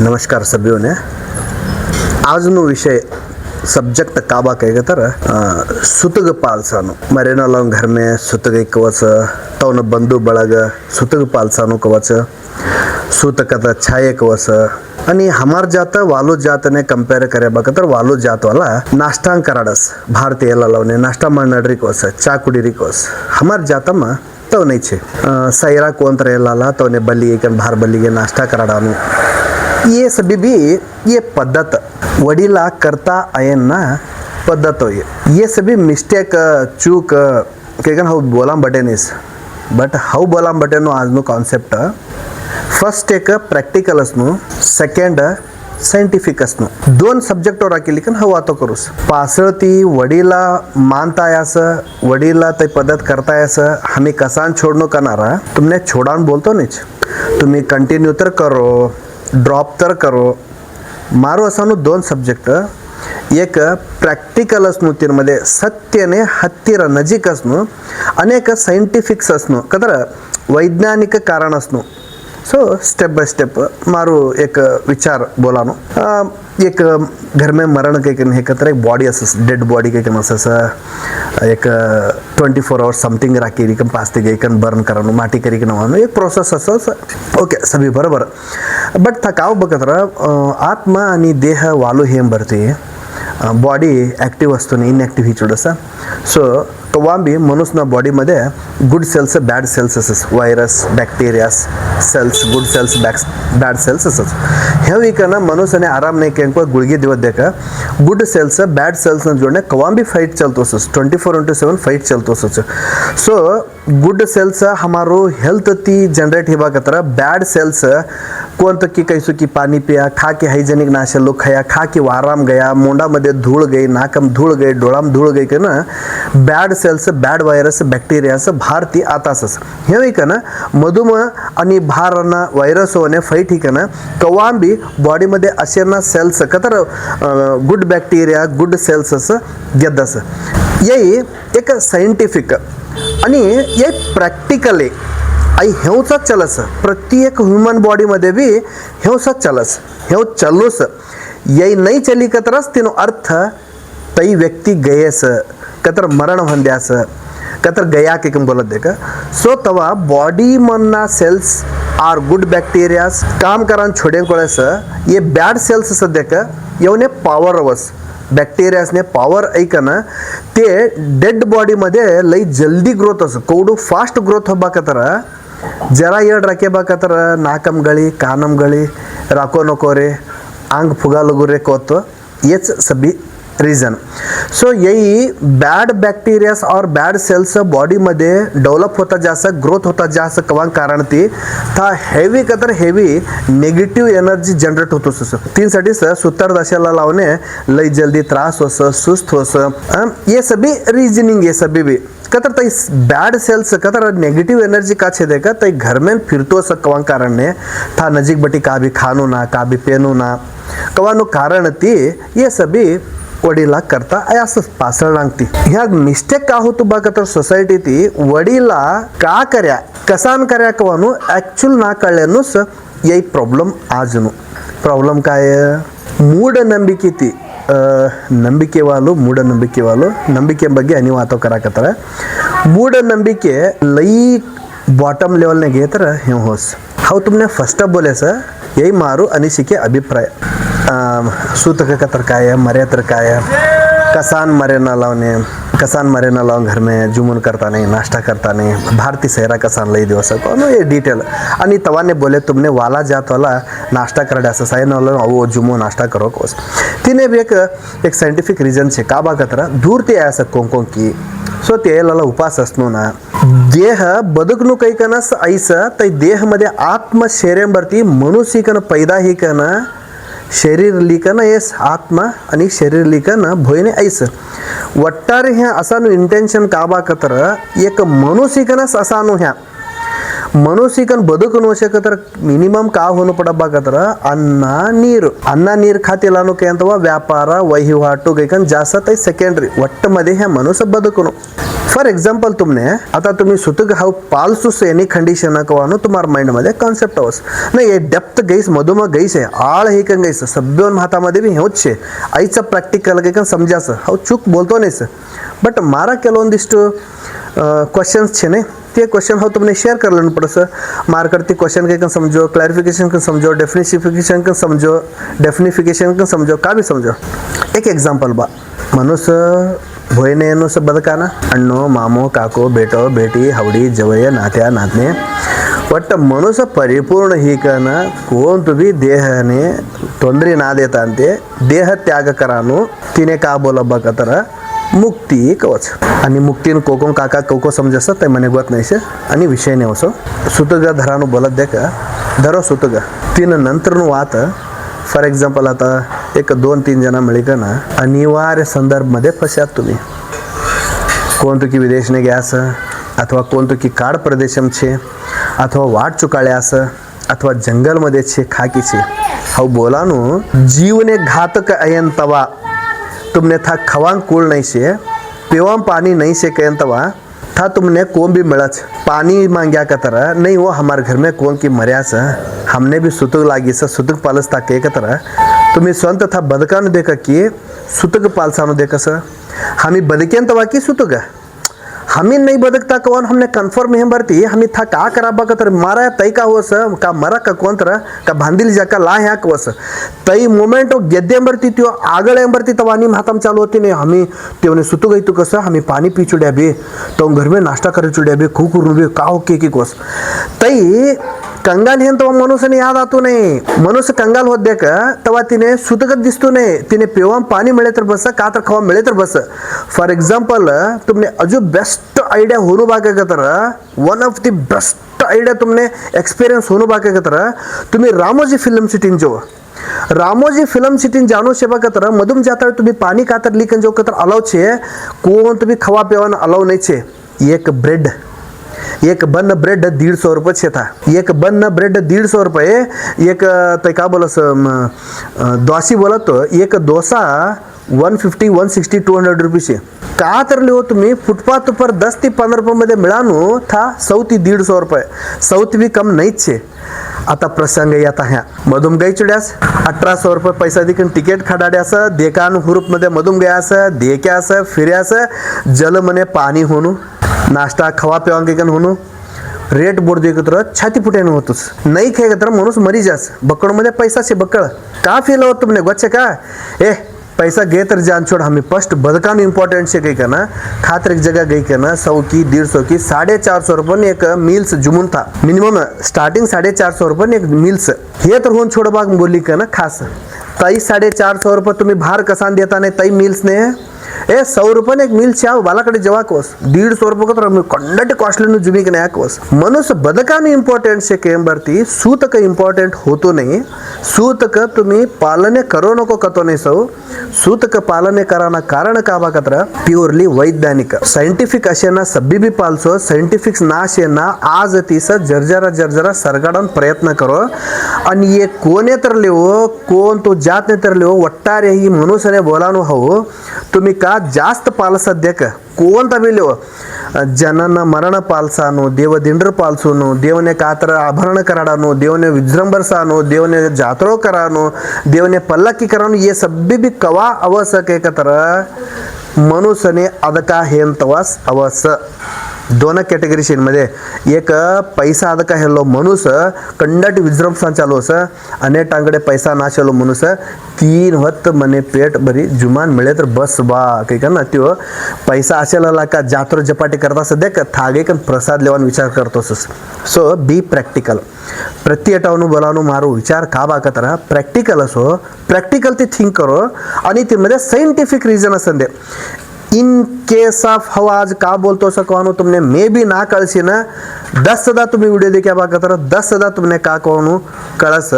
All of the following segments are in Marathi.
नमस्कार सभ्यों ने આજનો વિષય सब्जेक्ट काबा कहेगा तर सुतग पालसानो मरेना लाव घर में सुतग कवच तवन बंधु ಬಳಗ सुतग पालसानो कवच सूतकದ छाये कवच आणि हमार जात वालो जातने कंपेअर करे तर वालो जात वाला नाश्ता कराडस भारतीय लावने नाश्ता मारणारी कवच चा कुडीरी कवच हमार जातमा तो नहीं छे सैरा कोंतर लाला तवने बल्ली एकन भार बल्ली के नाश्ता कराडानु ये सभी भी ये पद्धत वडीला करता आयन ना पद्धत हो ये सभी मिस्टेक चूक केगन हाउ बोला बटेनिस बट हाउ बोला बटेनो आज नो कॉन्सेप्ट फर्स्ट एक प्रॅक्टिकल असनो सेकंड सायंटिफिक असनो दोन सब्जेक्ट वर राखील पण हाउ आतो करूस पासळती वडीला मानतायास वडीला ते पद्धत करतायास हमें कसान छोड़नो करणारा तुमने छोडान बोलतो नीच तुम्ही कंटिन्यू तर करो ड्रॉप तर करो मारो असानु दोन सब्जेक्ट एक प्रॅक्टिकल असणं तीमध्ये सत्यने हत्तीर नजीक असणं अनेक सायंटिफिक्स असणं कदर वैज्ञानिक कारण असणं सो स्टेप बाय स्टेप मारो एक विचार बोलानो एक घर में मरण के हे कतर एक बॉडी असस डेड बॉडी के असस एक 24 आवर्स समथिंग राखी रिकम पास्ते गई कन बर्न करानो माटी करी के नवानो एक प्रोसेस असस ओके सभी बरोबर बट थकाव बघतर आत्मा आणि देह वालो हेम भरते बॉडी ॲक्टिव्ह असतो ना इनॲक्टिव्ह ही चोडसा सो कवा बी मनुष्यना बॉडीमध्ये गुड सेल्स बॅड सेल्स असस virus bacterias cells good cells bad cells असस हे वीकना मनुष्यने आराम नहीं केंको गुळगी दिवत देखा गुड सेल्स बॅड सेल्स न जोड़ने कवा भी फाइट चलतो असस 24/7 फाइट चलतो असस सो गुड सेल्स हमारो हेल्थ ती जनरेट हिबा कतरा बैड सेल्स कौन तो की कैसो की पानी पिया खा के हाइजेनिक नाशे लोग खाया खा के आराम गया मोंडा मध्ये धूळ गई नाकम धूळ गई डोळाम धूळ गई के ना bad cells bad virus bacterias भारती आतासस हे का ना मधुमेह आणि भारना वायरस होने फाइट ही का ना कवाम भी बॉडी मध्ये असे ना सेल्स कतर गुड बॅक्टेरिया गुड सेल्स अस गेदस यही एक सायंटिफिक आणि ये प्रॅक्टिकली आई हेवचा चलस प्रत्येक ह्यूमन बॉडी मध्ये भी हेवसा चलस हेव चलूस यही नहीं चली कतरस तीनो अर्थ तई व्यक्ति गयस कतर मरण ಹೊಂದ್ಯಾಸ कतर गया के कम बोलत देखा सो तवा बॉडी मन्ना सेल्स आर गुड बॅक्टेरियास काम करान छोड़े कोळस ये बॅड सेल्स सद्यक येवने पॉवर अवस बॅक्टेरियासने पॉवर ऐकना ते डेड बॉडी मध्ये लई जल्दी ग्रोथ अस कोडू फास्ट ग्रोथ होबा कतर जरा येड राखे बा कतर नाकम गळी कानम गळी राको नको रे आंग फुगा लगू रे कोत येच सभी रीजन सो यही बैड बैक्टीरियास और बैड सेल्स बॉडी मध्ये डेवलप होता जासा ग्रोथ होता जासा कवा कारण ती था हेवी कतर हेवी नेगेटिव एनर्जी जनरेट होतो सस तीन साठी सुत्तर दशाला लावने लई जल्दी त्रास होस सुस्त होस ये सभी रीजनिंग ये सभी भी कतर तई बैड सेल्स कतर नेगेटिव एनर्जी का छे देखा तई घर में फिरतो स कवा कारण ने था नजीक बटी का भी खानो ना का भी पेनो ना कवानो कारण ती ये सभी वडीला करता असं पासळ लागती ह्या मिस्टेक का होतो बघा तर सोसायटी ती वडीला का कर्या कसान कर्या कवानो ऍक्च्युअल ना कळल्यानुस यही प्रॉब्लेम आजनु प्रॉब्लेम काय ಮೂಢನಂಬಿಕೆ ತಿ ನಂಬಿಕೆ ಬಗ್ಗೆ ಅನಿವು ಆತೋ ಕರಾಕತ್ತಾರ ಮೂಢನಂಬಿಕೆ लई बॉटम लेवल ने घेतर हे होस हाउ तुमने फर्स्ट बोले सर यही मारू अनिशिके अभिप्राय सूतक कतर काय मरे तर काय कसान मरे ना लावून घर में जुमून करता नहीं नाश्ता करता नहीं भारतीय सहरा कसान लई दिवस कोण ये डिटेल आणि तवाने बोले तुमने वाला जात वाला नाश्ता करडे असं साइन वाला वो जुमू नाश्ता करो कोस तिने भी एक सायंटिफिक रीजन छे का बा कतरा दूर ते असं कोंकों की सो तेला उपास असनो ना देह बदकनु कैकनस ऐस तै देह मध्ये आत्म शरीरंवरती मनुष्यकन पैदा ही कन शरीर लिकन येस आत्मा आणि शरीर लिकन भोयने ऐस वट्टारे ह्या असानु इंटेन्शन काबा कतर एक मनुष्यकनस असानु ह्या ಮನುಷ್ಯಕನ್ ಬದುಕು ನೋಸಕತ್ರ ಮಿನಿಮಮ್ ಕಾ ಹೋನು ಪಡಬಾಕತ್ರ ಅನ್ನ ನೀರು खातील ಅನ್ನೋಕೆ ಅಂತವ ವ್ಯಾಪಾರ ವಹಿವಾಟು ಗೈಕನ್ जास्त आहे सेकंडरी वट्ट मध्ये हे मनुष्य बदकनो फॉर एक्झाम्पल तुमने आता तुम्ही सुतग हाव पालसूस एनी कंडिशन कवानो तुम्हार माइंड मध्ये कॉन्सेप्ट आवस नाही हे डेप्थ गैस मधुमा गैस आहे आळ हे कन गैस सभ्योन हातामध्ये बी हेच छे आईचा प्रॅक्टिकल गैकन समजास हाव चूक बोलतो नाहीस बट मारा ಕೆಲವೊಂದಿಷ್ಟು क्वेश्चंस छे ने ते क्वेश्चन हो तुमने शेयर कर लेना पड़स मार करती क्वेश्चन के समझो क्लैरिफिकेशन का समझो डेफिनिफिकेशन का समझो का भी समझो एक एग्जांपल बा मनुष्य भोयने नुस बदकाना अण्णो मामो काको बेटो बेटी हवडी जवय नात्या नातने ಒಟ್ಟು ಮನುಷ್ಯ ಪರಿಪೂರ್ಣ ಹೀಕನ कोणतं भी देहने ತೊಂದರೆ ना देता अंते देह त्याग करानो तिने का बोलबकतर मुक्ती कवच आणि मुक्तीन कोको काका कोको समजस ते मने गोत नाहीसे आणि विषय नाही असो सुतग धरानो बोलत दे का धरो सुतग तीन नंतर वात फॉर एक्झाम्पल आता एक 2-3 जण मिळी का ना अनिवार्य संदर्भ मध्ये फसयात तुम्ही कोणतं की विदेशने गॅस अथवा कोणतं की काड प्रदेशम छे अथवा वाट चुकाळे असं अथवा जंगलमध्ये छे खाकी छे हाव बोलानो जीवने घातक अयंतवा तुमने था खवांग कूल नहीं से पेवाम पानी नहीं से कयंतवा था तुमने कौन भी मिलच पानी मांग्या का तरह नहीं वो हमारे घर में कौन की मर्या सा हमने भी सुतुग लागी सा सुतुग पालस था के का तरह तुम्ही स्वंत था बदकानु देखा की सुतुग पालसानु देखा सा हमी बदकेंतवा की सुतुग हमी नहीं बदकता कौन हमने कन्फर्म है भरती हमी था का कराबा का तर मारा तई का होस का मरा का कोण तर का भांदिल जाका ला ह्या कवस तई मोमेंट गेद्दे भरती त्यो आगळे भरती तवानी हातम चालू होती ने हमी तेवने सुतू गई तो कसं हमी पाणी पी चुड्या बे तो घर में नाश्ता करे चुड्या बे खूप करून बे का हो के कोस तई कंगाल हेन तवा मनुष्यने याद आतो नाही मनुष्य कंगाल होत दे का तवा तिने सुतगत दिसतो नाही तिने पेवाम पाणी मिळे तर बस का तर खवा मिळे तर बस फॉर एक्झाम्पल तुमने अजू बेस्ट आयडिया होनो बाके का तर one of the best idea तुमने एक्सपीरियंस होनो बाके का तर तुम्ही रामोजी फिल्म सिटीन जो रामोजी फिल्म सिटीन जानो सेवा का तर मधुम जाता तुम्ही पाणी का तर लिकन जो का तर अलाउ छे कोण तुम्ही खवा पेवान अलाउ नाही छे एक बन ब्रेड 150 रुपये छे था एक बन ब्रेड 150 रुपये एक ते का बोलस दोसी बोला तो एक डोसा 150 160 200 रुपये छे का तर लिहो तुम्ही फुटपाथ पर 10 ते 15 रुपये मध्ये मिळानो था 100 ते 150 रुपये 100 भी कम नाहीच छे आता प्रसंग येता ह्या मधुम गई चुड्यास 1800 रुपये पैसा दिकन तिकीट खडाड्यास देकान हुरूप मध्ये मधुम गयास देक्यास फिर्यास जल मने पाणी होणू नाश्ता खवा पेवांगे कन होणू रेट बोर्ड दे तर छाती फुटेन होतोस नाही खे तर माणूस मरी जास बकड मध्ये पैसा से बकळ का फील होत तुमने गोचे का ए पैसा गे तर जान छोड़ हमें फर्स्ट बदकान इंपॉर्टेंट से गई करना खातर एक जगह गई करना 100 की 150 की 450 रुपये एक मील्स जुमून था मिनिमम स्टार्टिंग 450 रुपये एक मील्स हे तर होऊन छोड़ बाग बोली करना खास तई 450 रुपये तुम्ही भार कसान देता नाही तई मील्स ने 100 रुपये एक मील छाव बालाकडे जेव्हा कोस 150 रुपये तर कंडट कॉस्टली जुमी के कोस मनुष्य बदकान इंपॉर्टेंट से केम भरती सूतक इंपॉर्टेंट होतो नाही सूतक तुम्ही पालने करो नको कतो नाही सौ सूतक पालने कराना कारण का बाकत्र प्युअरली वैज्ञानिक सायंटिफिक असेना सब्बी बी पालसो सायंटिफिक ना शेना आज तीस जर्जरा सरगाडन प्रयत्न करो आणि ये कोणे तर लेवो कोण तो जात ने तर लेवो वट्टारे ही मनुष्यने बोलानो हो तुम्ही का जास्त पालसद्य का कोणता बी लेवो जनन मरण पालसानो देव दिंडर पालसोनो देवने कातर आभरण कराडानो देवने विजृंभरसानो देवने जात्रो करानो देवने पल्लक्की करानो ये सब्बी भी कवा आवश्यक आहे का तर मनुष्यने अदका हेंतवास अवस दोन कॅटेगरी मध्ये एक पैसा अदका हेलो मनुष्य कंडट विजृंभसान चालू अस अने टांगडे पैसा नाशलो मनुष्य 3 वक्त मने पेट भरी जुमान मिळे तर बस बा काही का ना त्यो पैसा असेला का जात्रो जपाटी करता सध्या का थागे कन प्रसाद लेवान विचार करतोस सो बी प्रॅक्टिकल प्रति अटावनु बोलावनु मारो विचार का बाकतर प्रॅक्टिकल असो प्रॅक्टिकल ते थिंक करो आणि ते मध्ये सायंटिफिक रीजन असंदे इन केस ऑफ हवा आज का बोलतो सकवानो तुमने मे बी ना कळसी ना 10 सदा तुम्ही व्हिडिओ देखा बाकतर 10 सदा तुमने का कहूनु कळस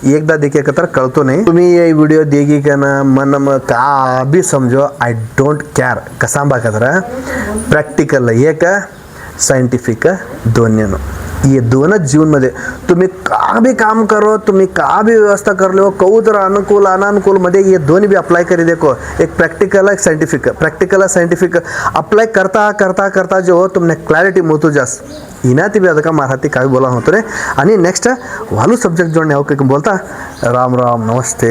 एकदा देखे कतर कळतो नाही तुम्ही ये व्हिडिओ देगी का ना मन का भी समझो आई डोंट केअर कसा बाकतर प्रॅक्टिकल एक सायंटिफिक दोन्ही ये दोनों जीवन में तुम्ही का भी काम करो, तुम्ही का भी व्यवस्था कर लो, कहू तर अनुकूल अनानुकूल मध्ये ये दोन्ही भी अप्लाई करी देखो. एक प्रैक्टिकल है, एक साइंटिफिक. प्रैक्टिकल साइंटिफिक अप्लाई करता करता करता जो तुमने क्लॅरिटी मोतो जास इनाती भी ಅದಕ್ಕೆ ಮರಾಠಿ ಕಾವಿ बोला होतो रे. आणि नेक्स्ट वालू सब्जेक्ट जोड़ने हो बोलता. राम राम नमस्ते.